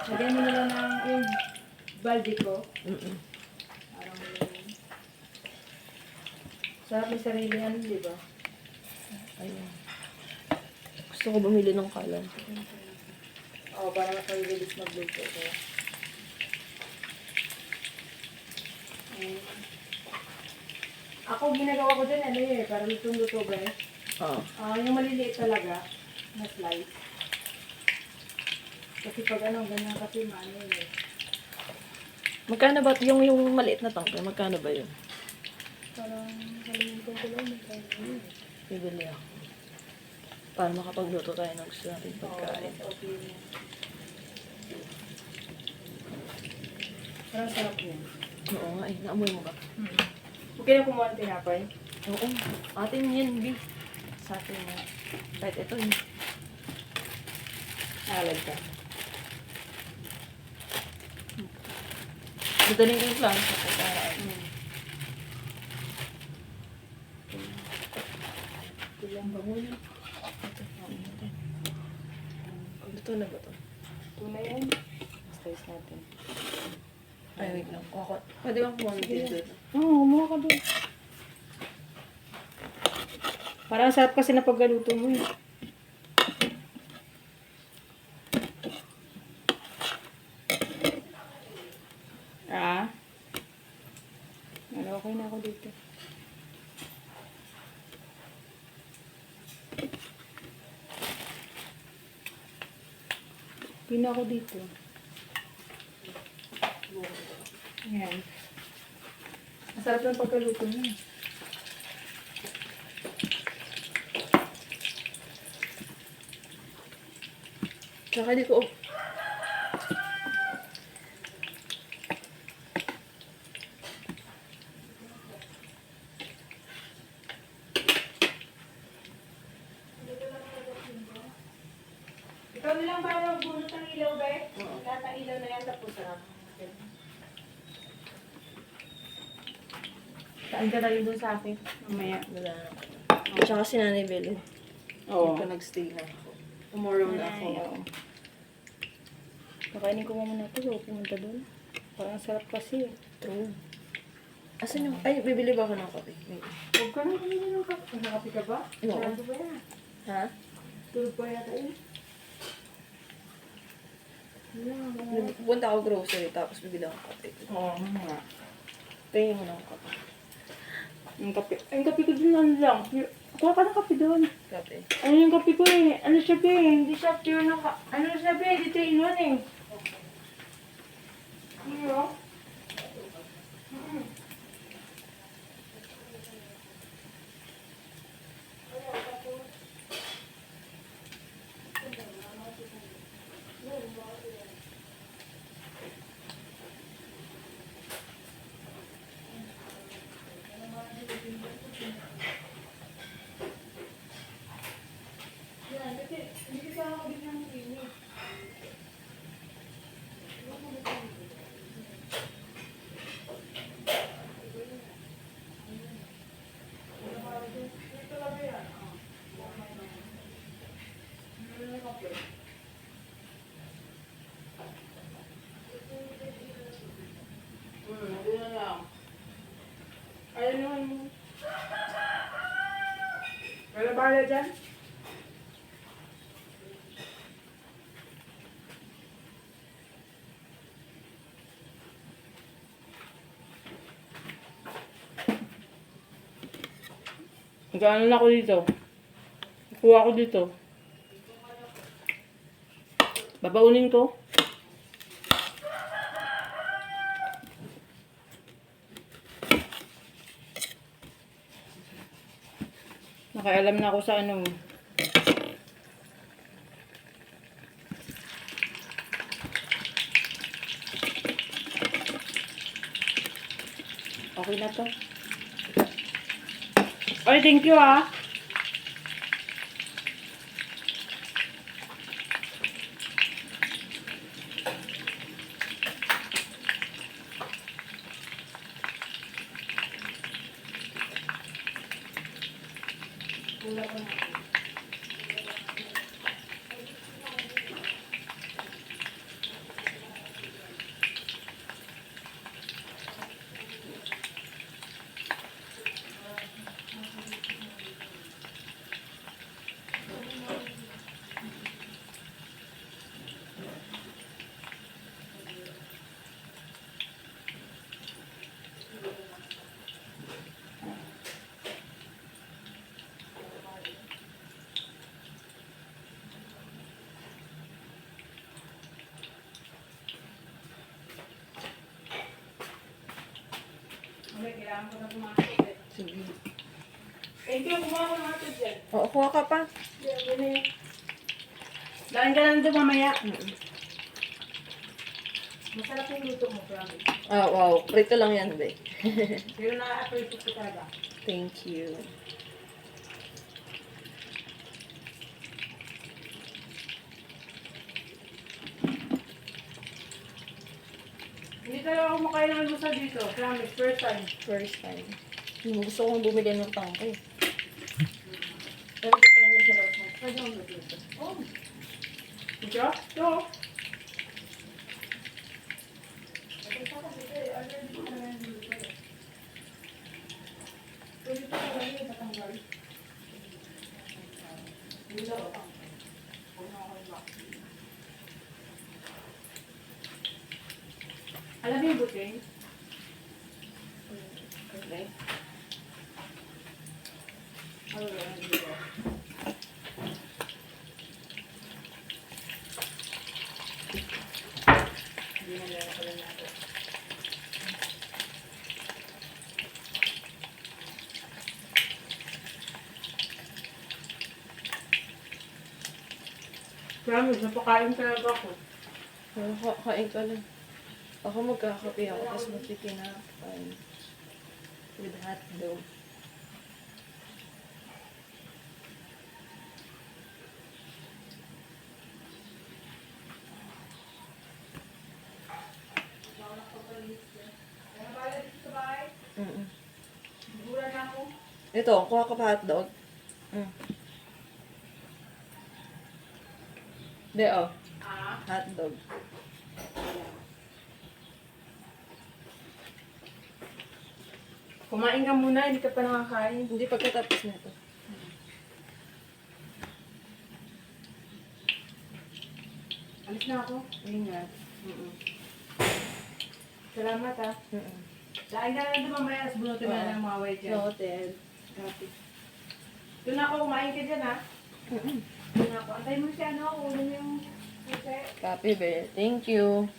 Lagyan mo na lang ng yung balde ko. Parang sarap may sarili yan, di ba? Ayun. Gusto ko bumili ng kalan. Oo, para mapabilis magluto ko. Ako, ginagawa ko dyan, ano eh, para lutong-luto ba eh. Oo. Yung maliliit talaga, na slice. Kasi pag ano, ganyan kasi maano eh. Magkano ba yung maliit na tangke? Magkano ba yun? Parang, kalimutan ko lang, magkano yun eh. Bibili ako. Para makapagluto tayo ng gusto natin pagkain. Oo, okay mo. Parang sarap niya. Oo nga eh. Naamoy mo ba? Okay na kumuha ng tinapay? Oo. Atin yan, B. Sa atin yan. Kahit ito eh. Nalag ka. Dadaling ko yung plan sa pagkain. Kulang ba mo yun? Luto na ba ito? Tunay yan. Slice natin. Ay, wait lang. Pwede bang kumuha ng dito? Oo, kumuha ka doon. Parang sarap kasi na paggaluto mo eh. Ano, okay na ako dito. Okay na ako dito. Ayan. Masarap ng pagkaluto niya. Tsaka di ko... Ikaw nilang parang bunot ng ilaw, be? Lahat ng ilaw na yan, tapos Saan ka na rin doon sa akin? Mamaya. Wala na. Tsaka si Nanay Belen. Oo. Dito nag-stay na ako. Tomorrow na ako. Oo. Nakainin ko muna ito, huwag pumunta doon. Parang sarap kasi. True. Asan yung... Ay, bibili ba ako ng kape? Wait. Huwag ka na kumili ng kape. Nakapi ka ba? Oo. Sarado ba yan? Ha? Tulog pa yata yun. Pupunta ako grocery tapos bibili ako ng kape. Oo, nga. Tingin mo na ako kape. Yung kape. Ay, yung kape ko doon ano lang. Kuha ka ng kape doon. Kape. Ano yung kape ko eh? Ano siya be? Hindi siya pure na ano siya be? Di 3 in 1 eh. Ano? Ayun naman mo. Wala ba dyan? Nag-ano na ako dito. Kuha ako dito. Babaunin ko. Nakaalam na ako sa ano. Okay na to. Ay, thank you ah. Kailangan ko na pumasok eh. Sige. Thank you, kumuha ko ng ato dyan. Oo, kuha ka pa. Dahil ka lang doon mamaya. Mm. Masarap yung luto mo, promise. Ah, wow. Prito lang yan, be. Pero na-appreciate ko talaga. Thank you. Hindi talaga ako makain ng lusa dito. Promise, first time. First time. Gusto kong bumili ng tangke. Pero di pa rin siya lang. Pwede akong magluto. Oh. Ito? Ito. Alam mo yung buting? Okay. Ano yun? Dito. Hindi na lang pala natin. Promise, napakain talaga ako. Kain ka lang. Ako magkakape ako, tapos magtitinapay. With hot dog. Ano ba dito sa bahay? Mm. Sigura na ako. Ito, kuha ka pa hot dog. Mm. De, oh. Ah? Hot dog. Kumain ka muna, hindi ka pa nakakain. Hindi pagkatapos nito. Alis na ako. Ingat. Salamat ah. Mm-mm. Dahil na lang doon mamaya, tapos bunutin na lang mga white dyan. Noted. Copy. Doon ako, kumain ka dyan ah. Mm-mm. Doon ako. Antay mo siya, no? Ulo niyo yung... Copy, be. Thank you.